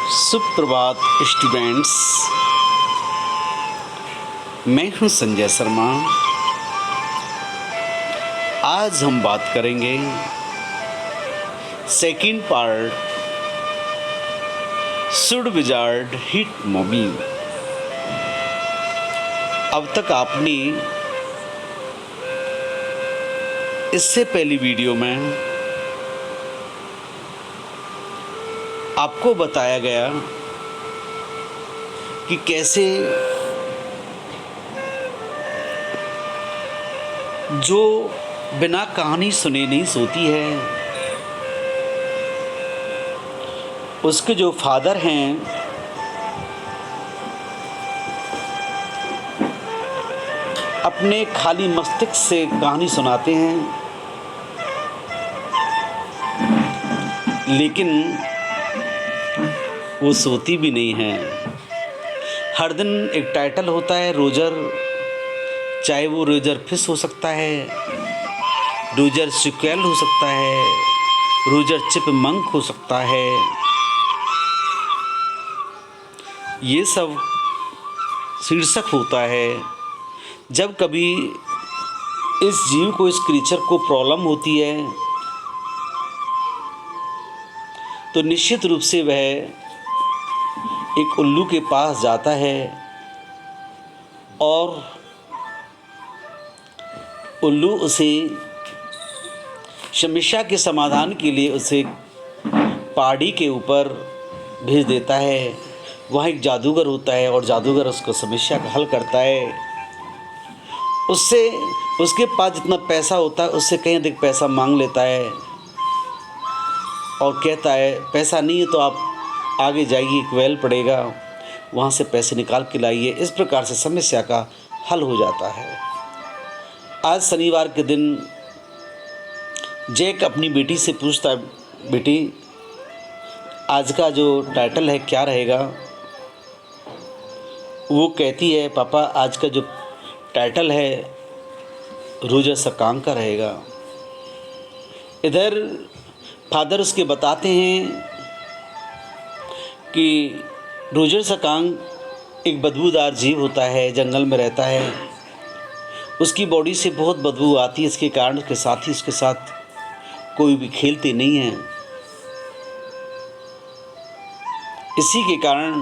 सुप्रभात स्टूडेंट्स। मैं हूं संजय शर्मा। आज हम बात करेंगे second part, should wizard hit movie. अब तक आपने इससे पहली वीडियो में आपको बताया गया कि कैसे जो बिना कहानी सुने नहीं सोती है, उसके जो फादर हैं अपने खाली मस्तिष्क से कहानी सुनाते हैं, लेकिन वो सोती भी नहीं है। हर दिन एक टाइटल होता है रोजर, चाहे वो रोजर फिश हो सकता है, रोजर स्क्वेल हो सकता है, रोजर चिपमंक हो सकता है। ये सब शीर्षक होता है। जब कभी इस जीव को, इस क्रीचर को प्रॉब्लम होती है तो निश्चित रूप से वह एक उल्लू के पास जाता है और उल्लू उसे समस्या के समाधान के लिए उसे पहाड़ी के ऊपर भेज देता है। वहाँ एक जादूगर होता है और जादूगर उसको समस्या का हल करता है। उससे उसके पास जितना पैसा होता है उससे कहीं अधिक पैसा मांग लेता है और कहता है पैसा नहीं है तो आप आगे जाइए, एक वेल पड़ेगा, वहाँ से पैसे निकाल के लाइए। इस प्रकार से समस्या का हल हो जाता है। आज शनिवार के दिन जैक अपनी बेटी से पूछता है, बेटी आज का जो टाइटल है क्या रहेगा? वो कहती है, पापा आज का जो टाइटल है रोजर सकांग का रहेगा। इधर फादर उसके बताते हैं कि रोजर सकांग एक बदबूदार जीव होता है, जंगल में रहता है, उसकी बॉडी से बहुत बदबू आती है। इसके कारण उसके साथी उसके साथ कोई भी खेलते नहीं हैं। इसी के कारण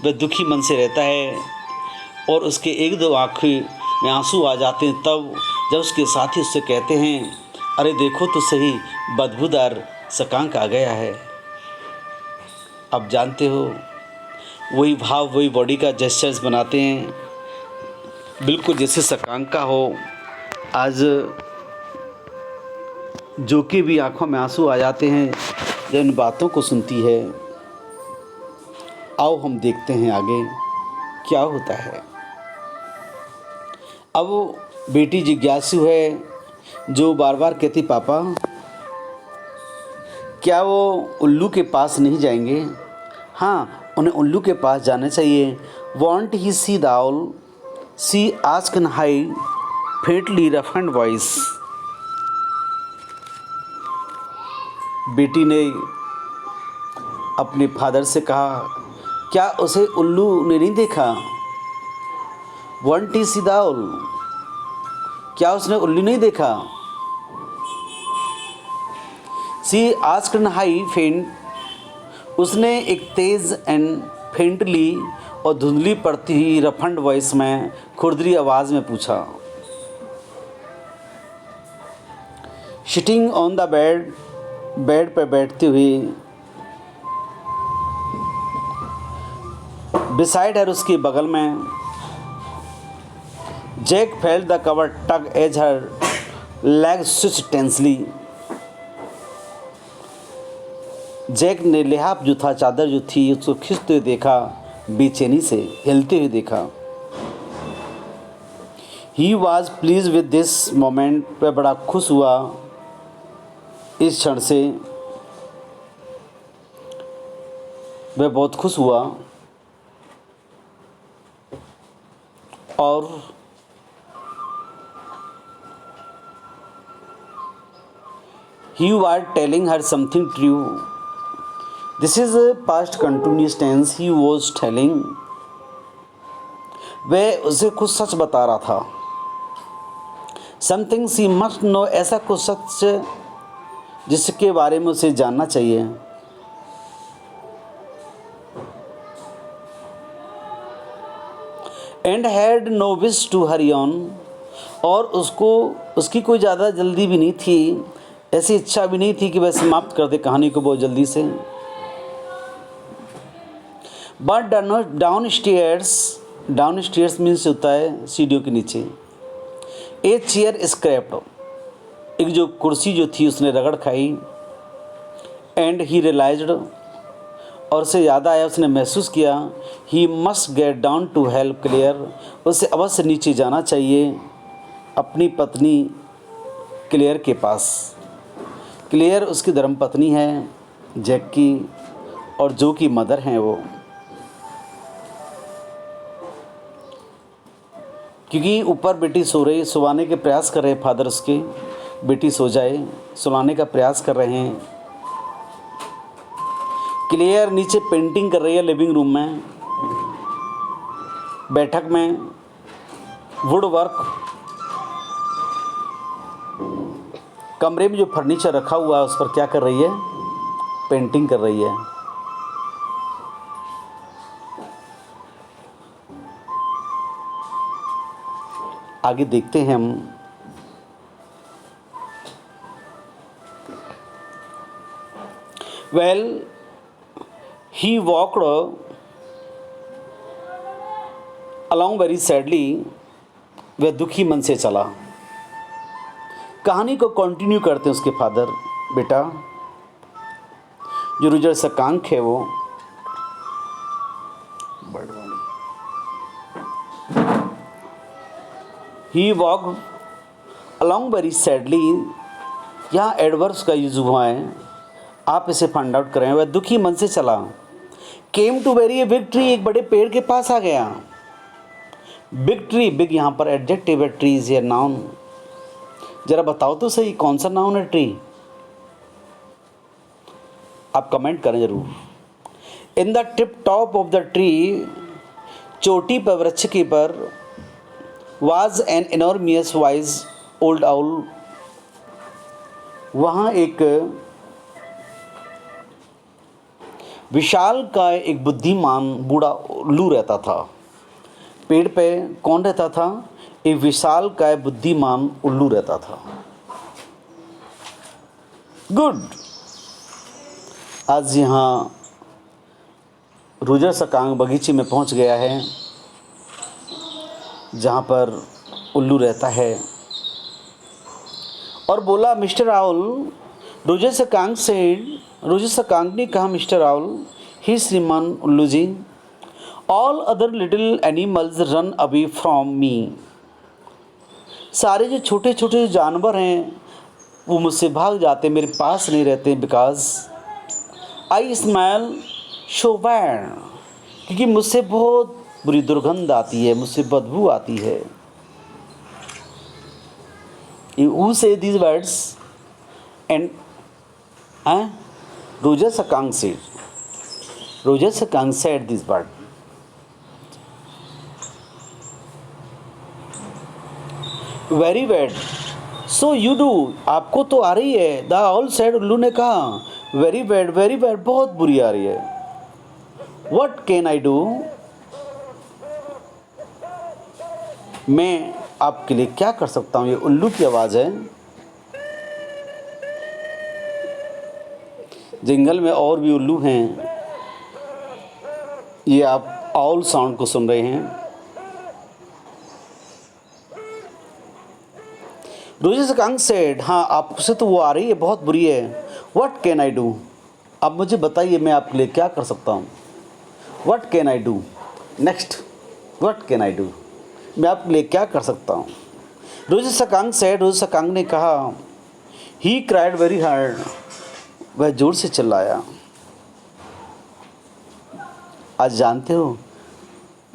वह दुखी मन से रहता है और उसके एक दो आँखों में आंसू आ जाते हैं। तब जब उसके साथी उससे कहते हैं, अरे देखो तो सही, बदबूदार सकांक आ गया है। अब जानते हो, वही भाव, वही बॉडी का जेस्चर्स बनाते हैं, बिल्कुल जैसे सकांक का हो। आज जो कि भी आंखों में आंसू आ जाते हैं जब इन बातों को सुनती है। आओ हम देखते हैं आगे क्या होता है। अब बेटी जिज्ञासु है, जो बार बार कहती, पापा क्या वो उल्लू के पास नहीं जाएंगे? हाँ, उन्हें उल्लू के पास जाना चाहिए। Won't he see the owl? She asked in high faintly roughened voice. बेटी ने अपने फादर से कहा, क्या उसे उल्लू ने नहीं देखा? Want he see the owl? क्या उसने उल्लू नहीं देखा? सी आस्क्ड इन हाई फेंट, उसने एक तेज़ एंड फेंटली और धुंधली पड़ती हुई रफंड वॉइस में, खुरदरी आवाज़ में पूछा। Sitting on the bed, bed पर बैठती हुई, बिसाइड हर, उसके बगल में, Jack felt the cover tug as her leg switch tensely. Jack ने लिहाफ जो था, चादर जो थी, उसको खींचते हुए देखा, बेचैनी से हिलते हुए देखा। He was please with this moment, वह बड़ा खुश हुआ इस क्षण से, वह बहुत खुश हुआ। और he was telling her something true, this is past continuous tense. He was telling, वह उसे कुछ सच बता रहा था। समथिंग सी मस्ट नो, ऐसा कुछ सच जिसके बारे में उसे जानना चाहिए। And had no wish to hurry on, और उसकी कोई ज़्यादा जल्दी भी नहीं थी, ऐसी इच्छा भी नहीं थी कि वह समाप्त कर दे कहानी को बहुत जल्दी से। बट डाउन स्टेयर्स मीन्स होता है सीढ़ियों के नीचे। ए चेयर स्क्रैप्ड, एक जो कुर्सी जो थी उसने रगड़ खाई। एंड ही रियलाइज्ड, और उसे याद आया, उसने महसूस किया, he must get down to help Clear, उसे अवश्य नीचे जाना चाहिए अपनी पत्नी क्लियर के पास। क्लियर उसकी धर्मपत्नी है जैक की, और जो की मदर हैं वो, क्योंकि ऊपर बेटी सो रही, सुलाने के प्रयास कर रहे हैं फादर उसके, बेटी सो जाए, सुलाने का प्रयास कर रहे हैं। क्लियर नीचे पेंटिंग कर रही है लिविंग रूम में, बैठक में वुड वर्क, कमरे में जो फर्नीचर रखा हुआ है उस पर क्या कर रही है, पेंटिंग कर रही है। आगे देखते हैं हम। वेल ही वॉक्ड अलॉन्ग वेरी सैडली, वह दुखी मन से चला। कहानी को कंटिन्यू करते हैं उसके फादर। बेटा, जो रुजर सकांक है वो ही वॉक अलॉन्ग वेरी सैडली, यहाँ एडवर्ब्स का यूज हुआ है, आप इसे फाइंड आउट करें। वह दुखी मन से चला। Came to very a big tree, एक बड़े पेड़ के पास आ गया। बिग ट्री, बिग यहाँ पर एडजेक्टिव है, ट्री इज ए नाउन। जरा बताओ तो सही कौन सा नाउन है ट्री, आप कमेंट करें जरूर। In the tip top of the tree, चोटी पर वृक्ष के पर, was an enormous wise old owl, वहाँ एक विशाल का एक बुद्धिमान बूढ़ा उल्लू रहता था। पेड़ पे कौन रहता था, एक विशाल का बुद्धिमान उल्लू रहता था। गुड। आज यहाँ रुजर सकांग बगीचे में पहुंच गया है जहाँ पर उल्लू रहता है, और बोला मिस्टर आउल। रुजर सकांग ने कहा, मिस्टर आउल, ही श्रीमान उल्लू जी, all other little animals run away from me, सारे जो छोटे छोटे जानवर हैं वो मुझसे भाग जाते, मेरे पास नहीं रहते, because I smell so bad, क्योंकि मुझसे बहुत बुरी दुर्गंध आती है, मुझसे बदबू आती है। Who say these words? And Roger Sakang said. Roger Sakang said this word. Very bad. So you do. आपको तो आ रही है। The owl said, उल्लू ने कहा, very bad, very bad, बहुत बुरी आ रही है। What can I do? मैं आपके लिए क्या कर सकता हूँ। ये उल्लू की आवाज़ है। जंगल में और भी उल्लू हैं, ये आप आउल साउंड को सुन रहे हैं। रोजर सकांग सेड, हाँ आपसे तो वो आ रही है, बहुत बुरी है। व्हाट कैन आई डू, अब मुझे बताइए मैं आपके लिए क्या कर सकता हूँ। What can I do, next what can I do, मैं आपके लिए क्या कर सकता हूँ। रोजर सकांग सेड, रोजर सकांग ने कहा, ही क्राइड वेरी हार्ड, वह जोर से चिल्लाया। आज जानते हो,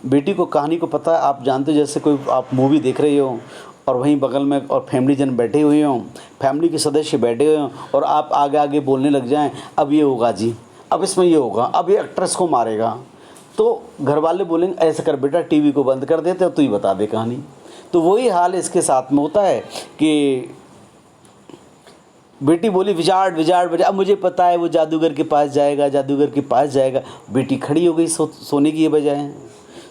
बेटी को कहानी को पता है, आप जानते हो जैसे कोई आप मूवी देख रहे हो और वहीं बगल में और फैमिली जन बैठे हुए हों, फैमिली के सदस्य बैठे हुए हों और आप आगे आगे बोलने लग जाएं, अब ये होगा जी, अब इसमें ये होगा, अब ये एक्ट्रेस को मारेगा, तो घर वाले बोलेंगे ऐसा कर बेटा, टीवी को बंद कर देते, तू ही बता दे कहानी। तो वही हाल इसके साथ में होता है कि बेटी बोली विजार्ड विजार्ड विजार्ड, अब मुझे पता है वो जादूगर के पास जाएगा, जादूगर के पास जाएगा। बेटी खड़ी हो गई सोने की बजाय,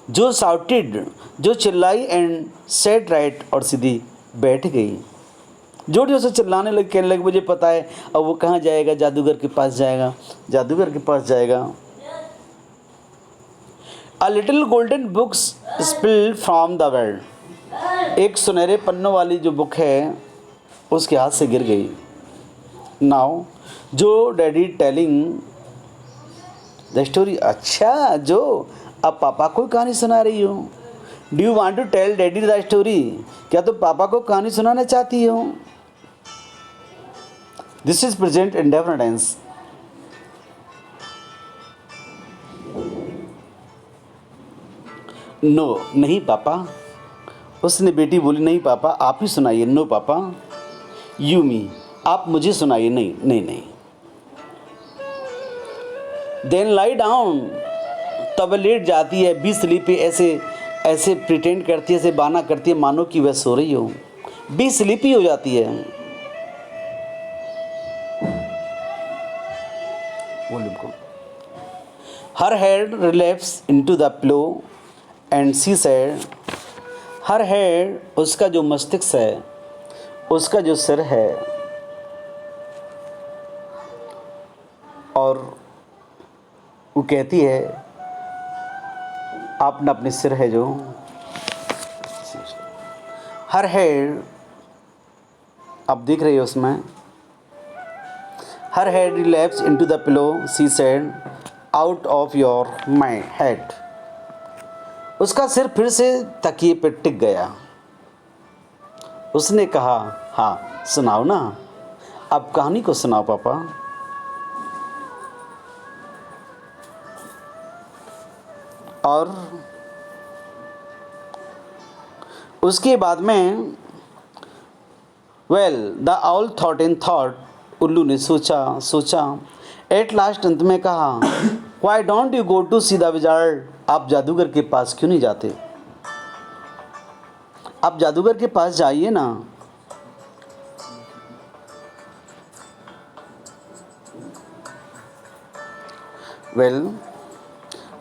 जो साउटेड, जो चिल्लाई एंड सेट राइट, और सीधी बैठ गई। जो से चिल्लाने लगे, कहने लगे मुझे पता है, अब वो कहाँ जाएगा, जादूगर के पास जाएगा, जादूगर के पास जाएगा। A little golden books spilled from the world, एक सुनहरे पन्नों वाली जो बुक है उसके हाथ से गिर गई। नाउ जो डैडी टेलिंग द स्टोरी, अच्छा जो अब पापा को कहानी सुना रही हो। Do you want to tell daddy the story, क्या तुम पापा को कहानी सुनाना चाहती हो। This is present indefinite tense. No, नहीं पापा। उसने बेटी बोली नहीं पापा आप ही सुनाइए। नो पापा, यू मी, आप मुझे सुनाइए। नहीं नहीं नहीं। देन लाई डाउन, तब लेट जाती है। बी स्लीपी, ऐसे ऐसे प्रिटेंड करती है, ऐसे बहाना करती है मानो कि वह सो रही हो। बी स्लीपी हो जाती है। हर head relapse into the pillow and she said, her head, उसका जो मस्तिष्क है, उसका जो सिर है, और वो कहती है आपने अपने सिर है जो, हर हेड, आप देख रही हो उसमें, हर head relapse into the pillow, she said, out of your my head, उसका सिर फिर से तकिए पे टिक गया। उसने कहा हाँ सुनाओ ना, अब कहानी को सुनाओ पापा। और उसके बाद में well the owl thought in thought, उल्लू ने सोचा सोचा, एट लास्ट अंत में कहा why don't you go to see the wizard, आप जादूगर के पास क्यों नहीं जाते, आप जादूगर के पास जाइए ना। वेल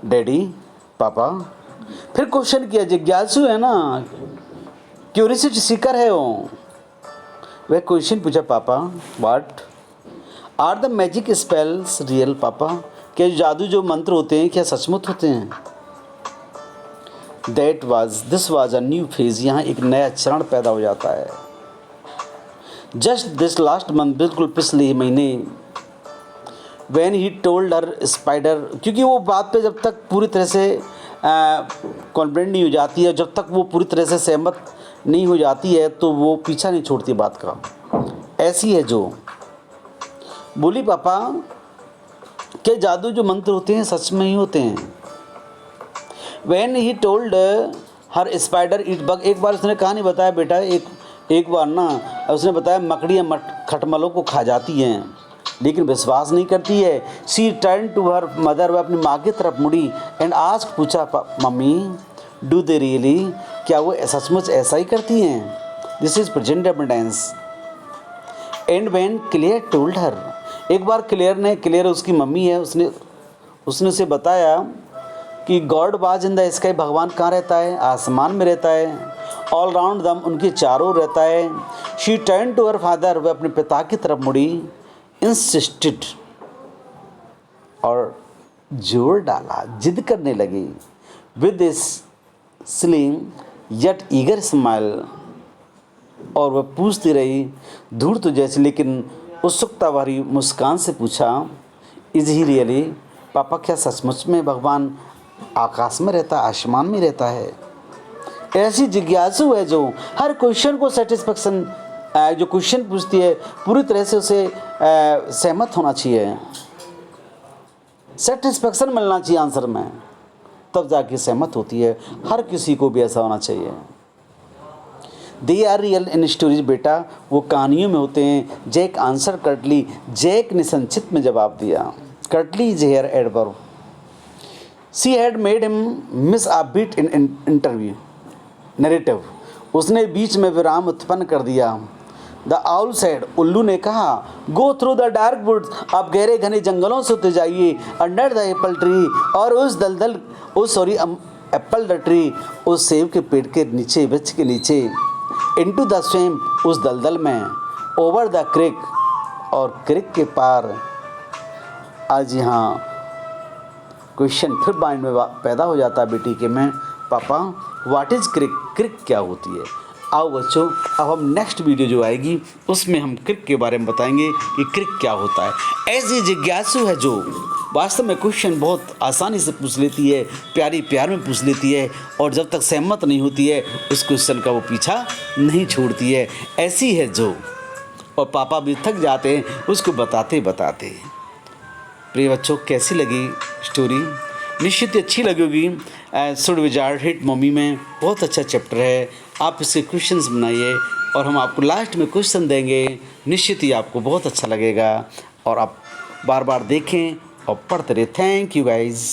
डैडी, पापा, फिर क्वेश्चन किया, जिज्ञासु है ना, क्यूरियोसिटी सीकर है वो। वह क्वेश्चन पूछा पापा, what are the magic spells real, पापा क्या जादू जो मंत्र होते हैं क्या सचमुच होते हैं। This was a new phase, यहाँ एक नया चरण पैदा हो जाता है। जस्ट दिस लास्ट मंथ, बिल्कुल पिछले महीने, when he told her spider, क्योंकि वो बात पे जब तक पूरी तरह से कॉन्फिडेंट नहीं हो जाती है, जब तक वो पूरी तरह से सहमत नहीं हो जाती है तो वो पीछा नहीं छोड़ती बात का। ऐसी है जो बोली पापा क्या जादू जो मंत्र होते हैं सच में ही होते हैं। When he told her spider eat bug, एक बार उसने कहा नहीं बताया बेटा, एक बार ना उसने बताया मकड़ियाँ खटमलों को खा जाती हैं, लेकिन विश्वास नहीं करती है। She turn to her mother, वह अपनी माँ की तरफ मुड़ी एंड आस्क, पूछा मम्मी डू दे रियली, क्या वो सचमुच ऐसा ही करती हैं। This is present tense. And when Clear told her, एक बार क्लियर उसकी मम्मी है, उसने उसे बताया कि God was in the sky, भगवान कहाँ रहता है, आसमान में रहता है। ऑल राउंड दम, उनके चारों रहता है। She turn to her father, वह अपने पिता की तरफ मुड़ी, इंसिस्टेड, और जोर डाला, जिद करने लगी, with this sling yet eager smile, और वह पूछती रही धूर्त जैसी लेकिन उत्सुकता भरी मुस्कान से पूछा, इज ही रियली, पापा क्या सचमुच में भगवान आकाश में रहता है, आसमान में रहता है। ऐसी जिज्ञासु है जो हर क्वेश्चन को सेटिस्फेक्शन, जो क्वेश्चन पूछती है पूरी तरह से उसे सहमत होना चाहिए, सेटिस्फेक्शन मिलना चाहिए आंसर में, तब जाके सहमत होती है। हर किसी को भी ऐसा होना चाहिए। They are real in stories, बेटा वो कहानियों में होते हैं। जैक आंसर करटली, जैक ने संक्षिप्त में जवाब दिया। curtly his hair adverb. She had made him miss a beat in interview narrative. उसने बीच में विराम उत्पन्न कर दिया. द आउल सेड, उल्लू ने कहा, go through the dark woods, आप गहरे घने जंगलों से होते जाइए. अंडर द एप्पल ट्री, और उस दलदल एप्पल द ट्री, उस सेब के पेड़ के नीचे, वृक्ष के नीचे. इनटू द स्वैम्प, उस दलदल में. ओवर द क्रिक, और क्रिक के पार. आज यहाँ क्वेश्चन फिर माइंड में पैदा हो जाता है बेटी के में, पापा व्हाट इज़ क्रिक, क्रिक क्या होती है. आओ बच्चों, अब हम नेक्स्ट वीडियो जो आएगी उसमें हम क्रिक के बारे में बताएंगे कि क्रिक क्या होता है. ऐसी जिज्ञासु है जो वास्तव में क्वेश्चन बहुत आसानी से पूछ लेती है, प्यारी प्यार में पूछ लेती है, और जब तक सहमत नहीं होती है उस क्वेश्चन का वो पीछा नहीं छोड़ती है. ऐसी है जो, और पापा भी थक जाते हैं उसको बताते बताते. प्रिय बच्चों, कैसी लगी स्टोरी? निश्चित ही अच्छी लगी होगी. शुड विजार्ड हिट मम्मी में बहुत अच्छा चैप्टर है. आप इसके क्वेश्चंस बनाइए और हम आपको लास्ट में क्वेश्चन देंगे. निश्चित ही आपको बहुत अच्छा लगेगा और आप बार बार देखें और पढ़ते रहे. Thank you guys.